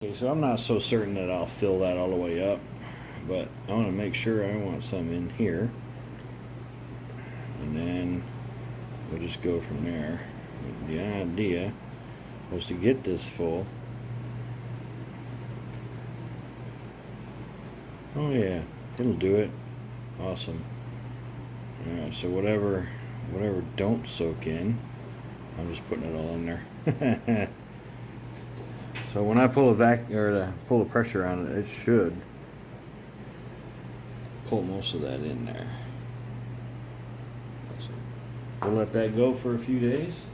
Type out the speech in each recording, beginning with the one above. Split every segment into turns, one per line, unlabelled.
Okay, so I'm not so certain that I'll fill that all the way up, but I want to make sure I want some in here, and then we'll just go from there. The idea was to get this full. Oh yeah, it'll do it. Awesome. Alright, so whatever don't soak in, I'm just putting it all in there. So when I pull pull the pressure on it, it should pull most of that in there. So we'll let that go for a few days.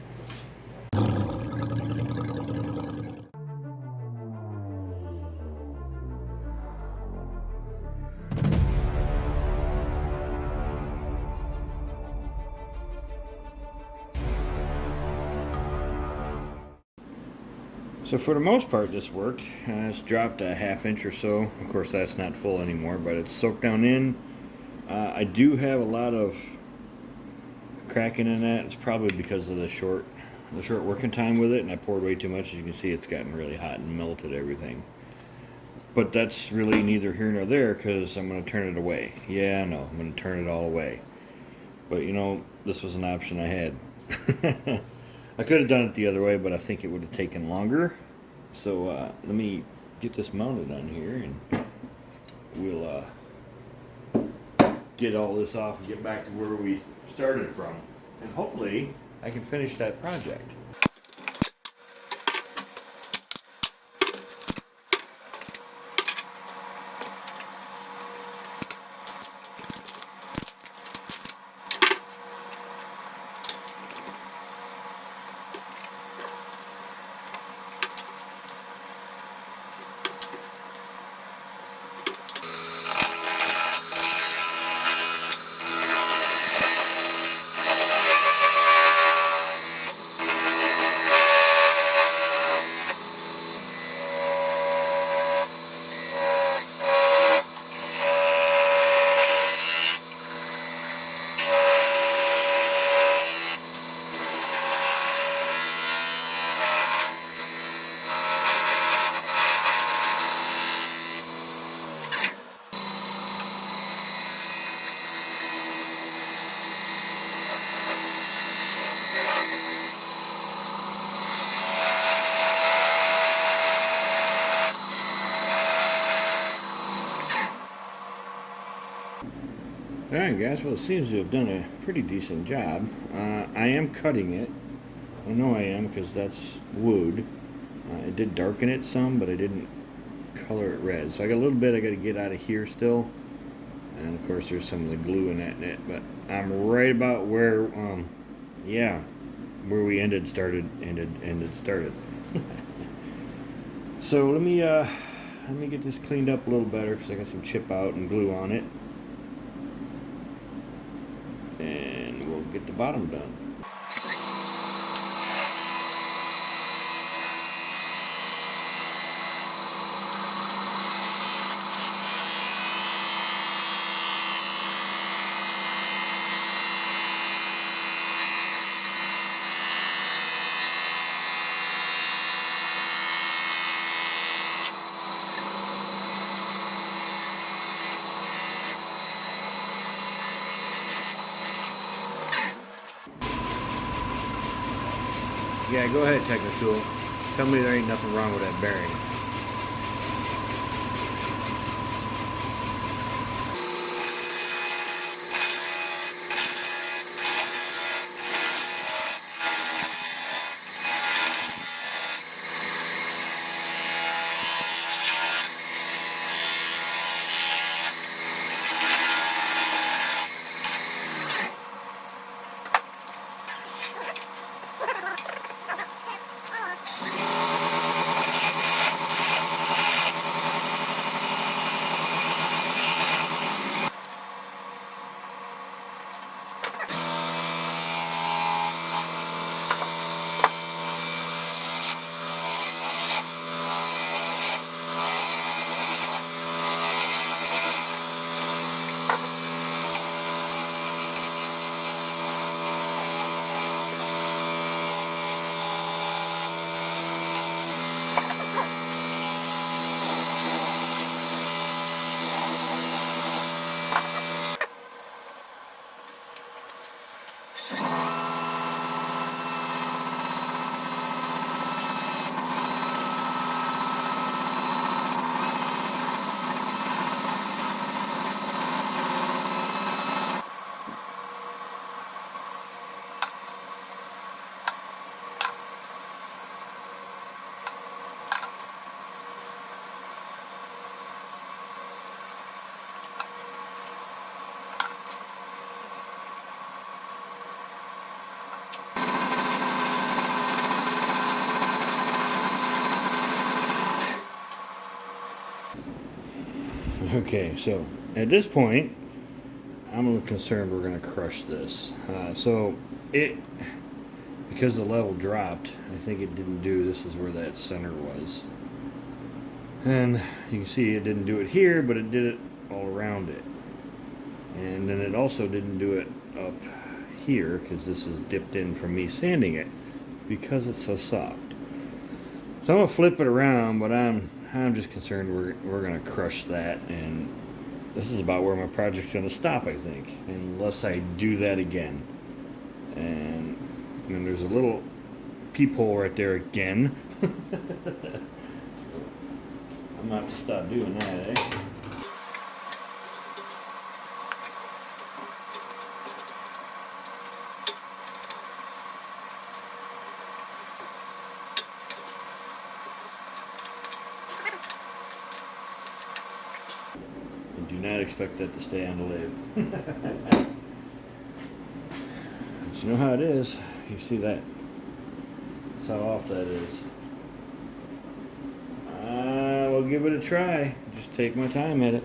So for the most part this worked. It's dropped a ½ inch or so. Of course that's not full anymore, but it's soaked down in. I do have a lot of cracking in that. It's probably because of the short working time with it, and I poured way too much. As you can see, it's gotten really hot and melted everything. But that's really neither here nor there, because I'm going to turn it away. Yeah, I know, I'm going to turn it all away. But you know, this was an option I had. I could have done it the other way, but I think it would have taken longer. So let me get this mounted on here, and we'll get all this off and get back to where we started from. And hopefully I can finish that project. Alright guys, well it seems to have done a pretty decent job. I am cutting it. I know I am, because that's wood. It did darken it some, but I didn't color it red. So I got a little bit I got to get out of here still. And of course there's some of the glue in that net. But I'm right about where, where we started. So let me get this cleaned up a little better, because I got some chip out and glue on it. And we'll get the bottom done. Yeah, go ahead, Technical. Tell me there ain't nothing wrong with that bearing. Okay, so at this point, I'm a little concerned we're going to crush this. Because the level dropped, I think it didn't do, this is where that center was. And you can see it didn't do it here, but it did it all around it. And then it also didn't do it up here, because this is dipped in from me sanding it, because it's so soft. So I'm going to flip it around, but I'm just concerned we're going to crush that, and this is about where my project's going to stop, I think, unless I do that again. And then there's a little peephole right there again. I'm going to have to stop doing that, eh? I do not expect that to stay on the lathe. But you know how it is. You see that? That's how off that is. We'll give it a try. Just take my time at it.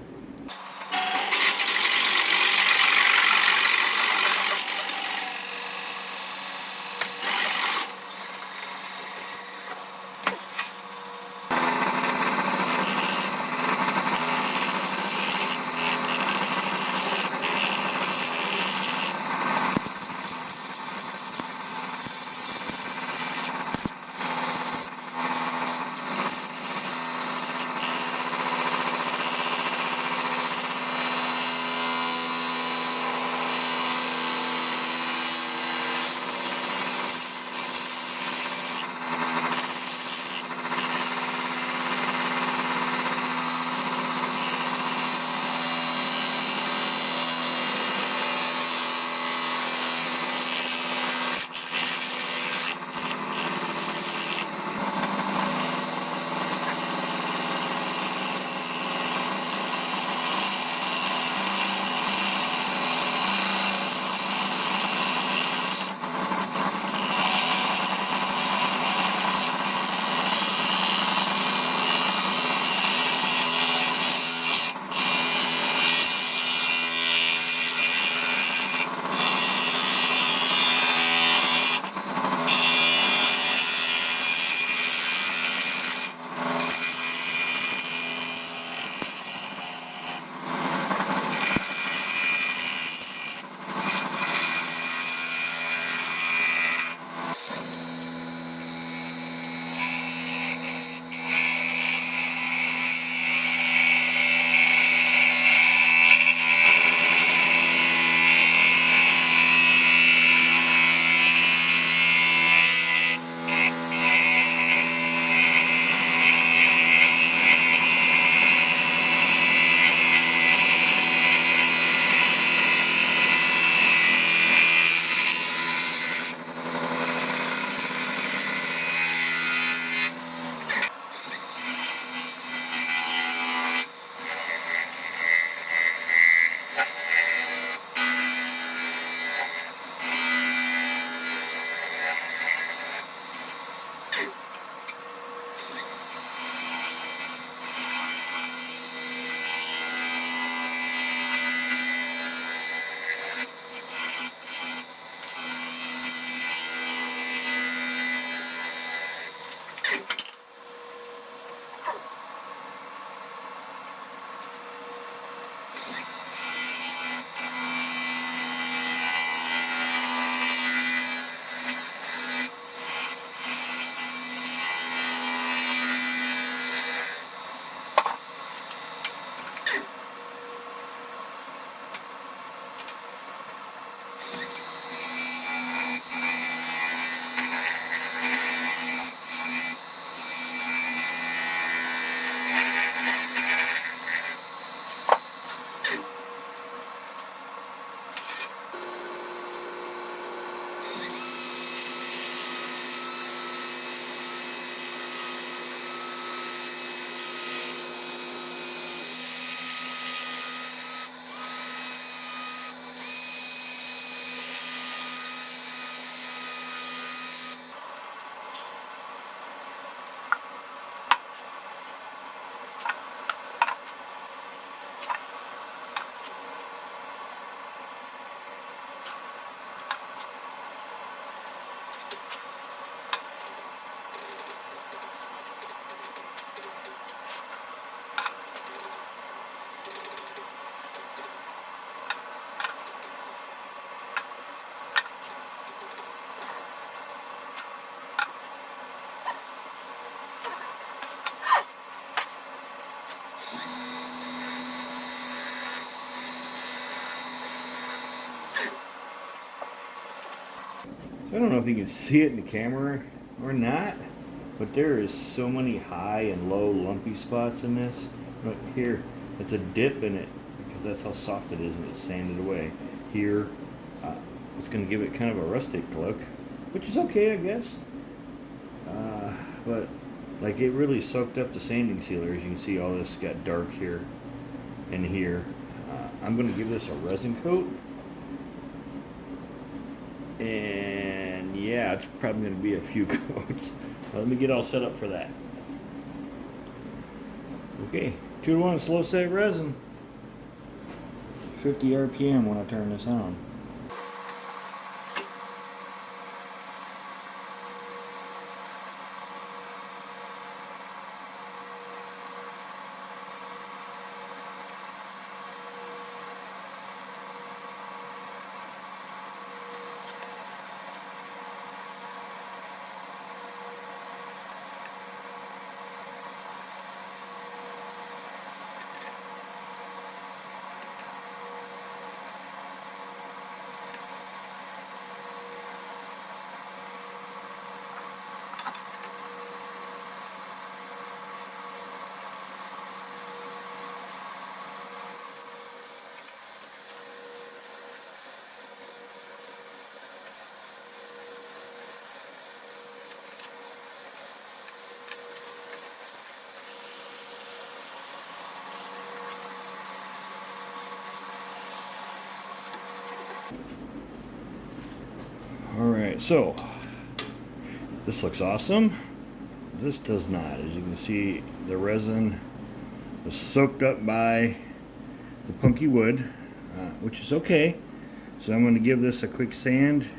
So I don't know if you can see it in the camera or not, but there is so many high and low lumpy spots in this. But here, it's a dip in it because that's how soft it is and it's sanded away. Here, it's going to give it kind of a rustic look, which is okay, I guess. But like it really soaked up the sanding sealer. As you can see, all this got dark here and here. I'm going to give this a resin coat. And yeah, it's probably going to be a few coats. Let me get all set up for that. Okay, 2-to-1 slow set resin. 50 RPM when I turn this on. Alright, so this looks awesome. This does not. As you can see, the resin was soaked up by the punky wood, which is okay. So I'm going to give this a quick sand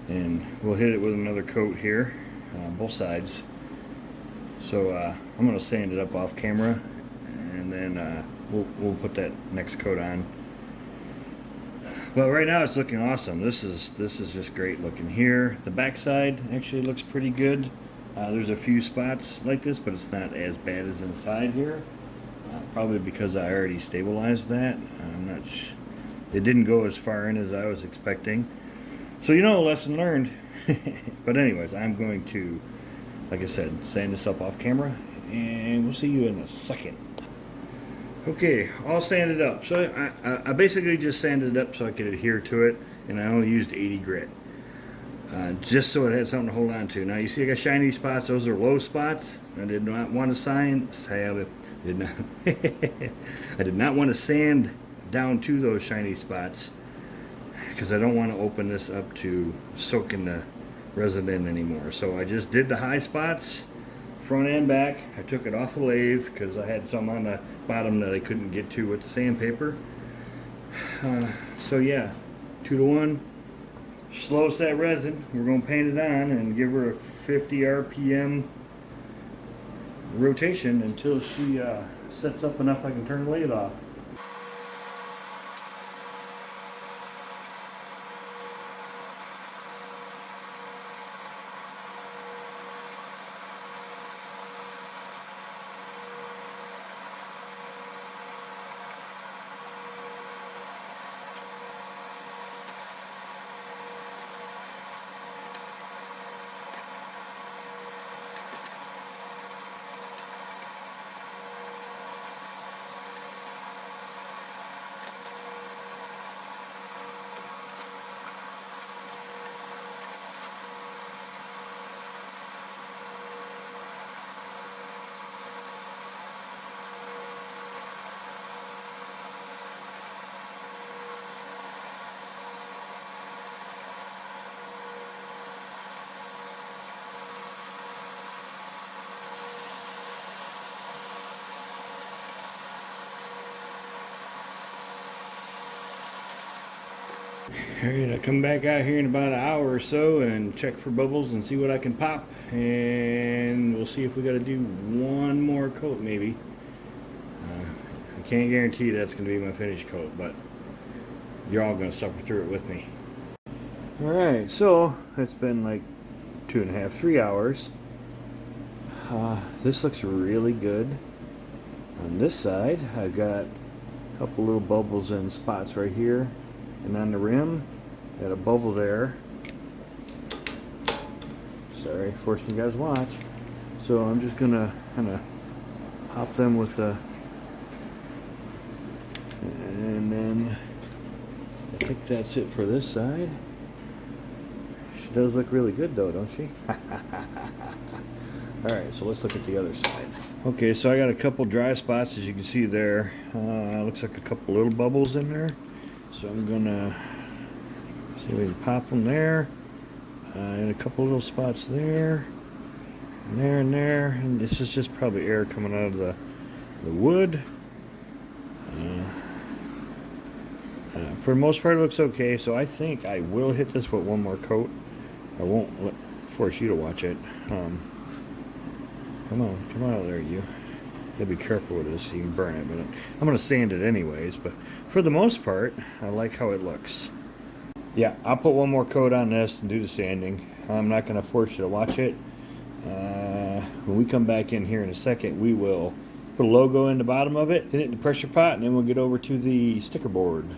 and we'll hit it with another coat here, both sides. So I'm going to sand it up off camera and then we'll put that next coat on. But right now it's looking awesome. This is just great looking here. The backside actually looks pretty good. There's a few spots like this, but it's not as bad as inside here. Probably because I already stabilized that. I'm not. It didn't go as far in as I was expecting. So lesson learned. But anyways, I'm going to, like I said, sand this up off camera, and we'll see you in a second. Okay, all sanded up. So I basically just sanded it up so I could adhere to it, and I only used 80 grit. Just so it had something to hold on to. Now you see I got shiny spots, those are low spots. I did not want to I did not want to sand down to those shiny spots because I don't want to open this up to soaking the resin in anymore. So I just did the high spots, front and back. I took it off the lathe because I had some on the bottom that I couldn't get to with the sandpaper. So yeah, 2-to-1 slow set resin. We're going to paint it on and give her a 50 RPM rotation until she sets up enough I can turn the lathe off. Alright, I'll come back out here in about an hour or so and check for bubbles and see what I can pop, and we'll see if we got to do one more coat maybe. I can't guarantee that's going to be my finished coat, but you're all going to suffer through it with me. Alright, so it's been like 2.5, 3 hours. This looks really good. On this side, I've got a couple little bubbles in spots right here. And on the rim, got a bubble there. Sorry, forcing you guys to watch. So I'm just gonna kind of pop them with the, and then I think that's it for this side. She does look really good though, don't she? Alright, so let's look at the other side. Okay, so I got a couple dry spots, as you can see there. Looks like a couple little bubbles in there. So I'm gonna see if we can pop them there. And a couple little spots there. And there and there. And this is just probably air coming out of the wood. For the most part it looks okay, so I think I will hit this with one more coat. I won't force you to watch it. Come on out there, you. Gotta be careful with this, you can burn it, but I'm gonna sand it anyways, but for the most part, I like how it looks. Yeah, I'll put one more coat on this and do the sanding. I'm not gonna force you to watch it. When we come back in here in a second, we will put a logo in the bottom of it, hit it in the pressure pot, and then we'll get over to the sticker board.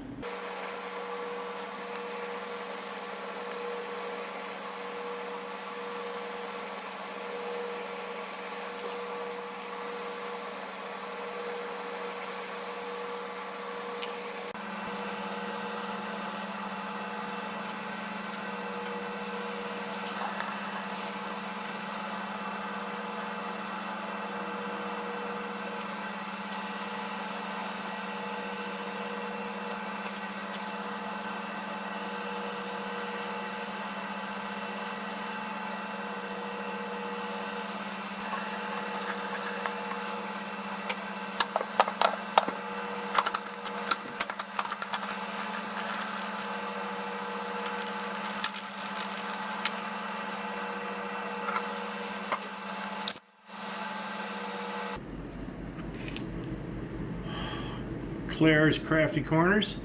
Claire's Crafty Corners.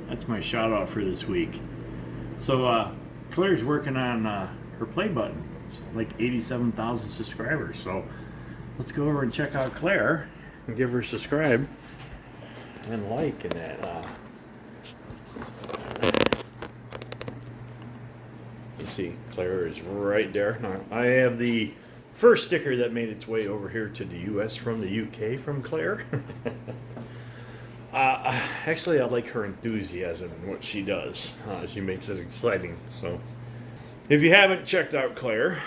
That's my shout out for this week. So Claire's working on her play button. She's like 87,000 subscribers. So let's go over and check out Claire and give her a subscribe and like and that. You see, Claire is right there. Now, I have the first sticker that made its way over here to the US from the UK from Claire. Actually, I like her enthusiasm in what she does. She makes it exciting. So, if you haven't checked out Claire,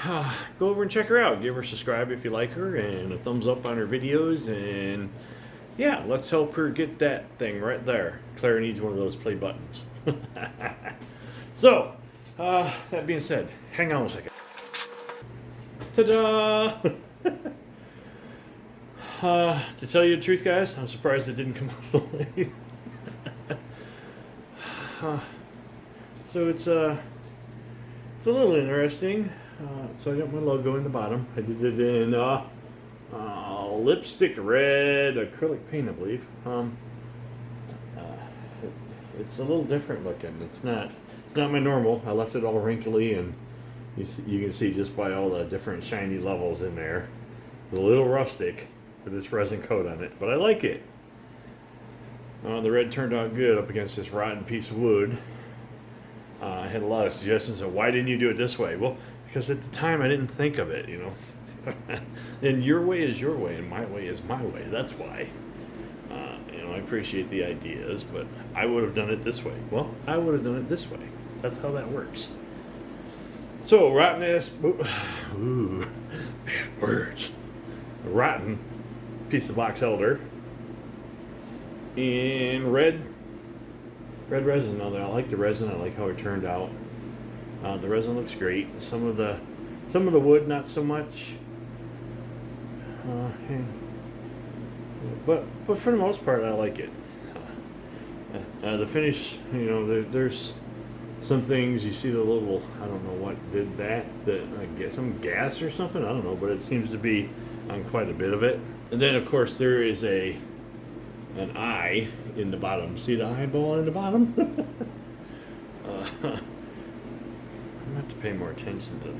go over and check her out. Give her a subscribe if you like her, and a thumbs up on her videos. And yeah, let's help her get that thing right there. Claire needs one of those play buttons. So, that being said, hang on a second. Ta-da! To tell you the truth, guys, I'm surprised it didn't come off the lathe. So it's a little interesting. So I got my logo in the bottom. I did it in lipstick red acrylic paint, I believe. It's a little different looking. It's not my normal. I left it all wrinkly, and you can see just by all the different shiny levels in there. It's a little rustic with this resin coat on it, but I like it. The red turned out good up against this rotten piece of wood. I had a lot of suggestions of why didn't you do it this way? Well, because at the time I didn't think of it, you know. And your way is your way, and my way is my way. That's why. I appreciate the ideas, but I would have done it this way. Well, I would have done it this way. That's how that works. So, rottenness. Ooh, bad words. A rotten piece of box elder in red resin. Now, I like the resin. I like how it turned out. The resin looks great. Some of the wood, not so much. But for the most part, I like it. The finish, there's some things. You see the little, I don't know what did that. I guess some gas or something. I don't know, but it seems to be on quite a bit of it. And then, of course, there is an eye in the bottom. See the eyeball in the bottom? I'm going to have to pay more attention to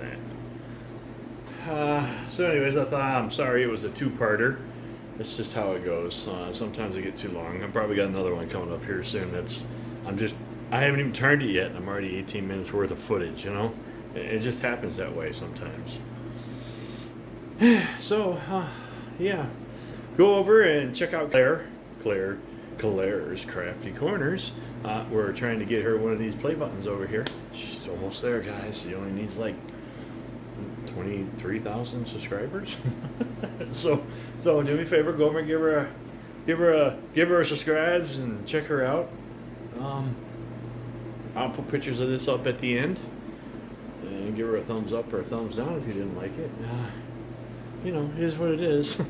that. So anyways, I thought, I'm sorry it was a two-parter. That's just how it goes. Sometimes I get too long. I've probably got another one coming up here soon. I haven't even turned it yet. I'm already 18 minutes worth of footage, It just happens that way sometimes. So, yeah, go over and check out Claire's Crafty Corners. We're trying to get her one of these play buttons over here. She's almost there, guys. She only needs like 23,000 subscribers. so do me a favor, go over and give her a subscribes and check her out. I'll put pictures of this up at the end, and give her a thumbs up or a thumbs down if you didn't like it. You know, it is what it is.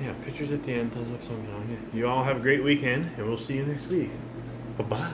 Yeah, pictures at the end, thumbs up, thumbs down. You all have a great weekend, and we'll see you next week. Bye-bye.